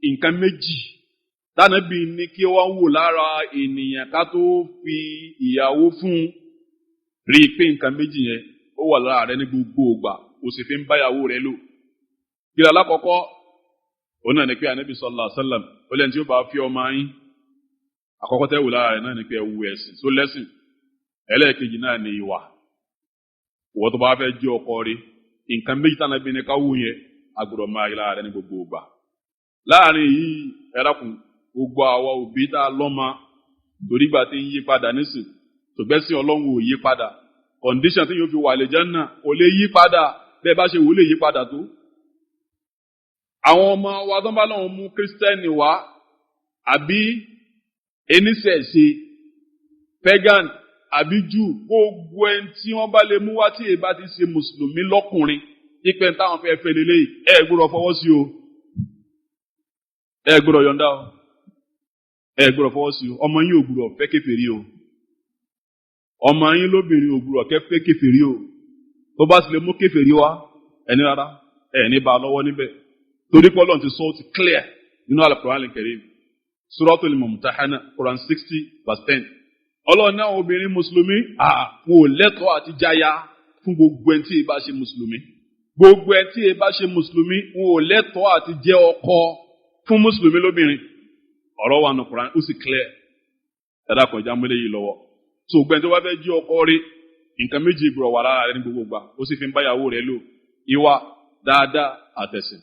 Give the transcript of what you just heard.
nǹkan méjì tánàbí ní kí wọ́n wò lára ènìyàn ká tó fi ìyàwó fún rí i pé nǹkan méjì yẹn ó wà lára rẹ ní gbogbo ìgbà ó sì fi ń báyàwó rẹ lò. kí ló lákọ̀ọ́kọ́ òun náà ní pé ànábì sallallahu alaihi wasallam ó lẹ́ni tí ó bá fi ọmọ yín àkọ́kọ́ tẹ́ wò lára rẹ náà ní pé ẹ wo ẹ̀sìn tó lẹ́sìn. ẹlẹ́ẹ̀kejì náà ní ìwà. ìwọ tó bá fẹ́ jẹ́ ọkọ rí nǹkan méjì tánàbí ní ká wò yẹn agbọ́dọ̀ máa rí lára rẹ ní gbogbo ìgbà. láàrin yìí ẹ̀rákùn gbogbo àwa òbí tá a lọ́mọ torí gbà tí ń yí padà nísìn tògbẹ́sìn ọlọ́run ò yí padà condition tí yóò fi wà lè jẹ́ náà kò lè yí padà bẹ́ẹ̀ bá ṣe wò lè yí padà tó. àwọn ọmọ wa tó ń bá lọ́wọ́ mú kírísítẹ́nì wá àbí eníṣẹ̀ṣe pagan àbí jù gbogbo ẹni tí wọ́n bá lè mú wá tí èyí bá ti ṣe mùsùlùmí lọ́kùnrin pípẹ́ táwọn fẹ́ fẹ́ lélẹ́yìí ẹ gbọ́dọ̀ fọwọ́ sí o ẹ gbọ́dọ̀ yọ̀ǹda o ẹ gbọ́dọ̀ fọwọ́ sí o ọmọ yín ò gbọ́dọ̀ fẹ́ kèfèrí o ọmọ yín lóbìnrin ò gbọ́dọ̀ fẹ́ kèfèrí o tó bá sì lè mú kèfèrí wá ẹni rárá ẹni bá lọ́wọ́ níbẹ̀ torí pé Ọlọ́run ti sọ ó ti clear nínú Al-Qur'an Al-Karim Suratul Mumtahana Quran 60:10 Ọlọ́run náà obìnrin mùsùlùmí kò lẹ́tọ̀ọ́ àti jáya fún gbogbo ẹni tí ì bá ṣe mùsùlùmí gbogbo ẹni tí ì bá ṣe mùsùlùmí wọn ò lẹ́tọ̀ọ́ àti jẹ́ ọkọ fún mùsùlùmí lóbìnrin ọ̀rọ̀ wà nù Quran ó sì clear ẹ̀dá kan ìjà mọ́lẹ̀ yìí lọ́wọ́ tó gbẹ́ni tó bá fẹ́ jẹ́ ọkọ rí nǹkan méjì ìgbọ̀rọ̀ wà lára rẹ ní gbogbo gbà ó sì fi ń báyàwó rẹ lò ìwà dáadáa àtẹ̀sìn.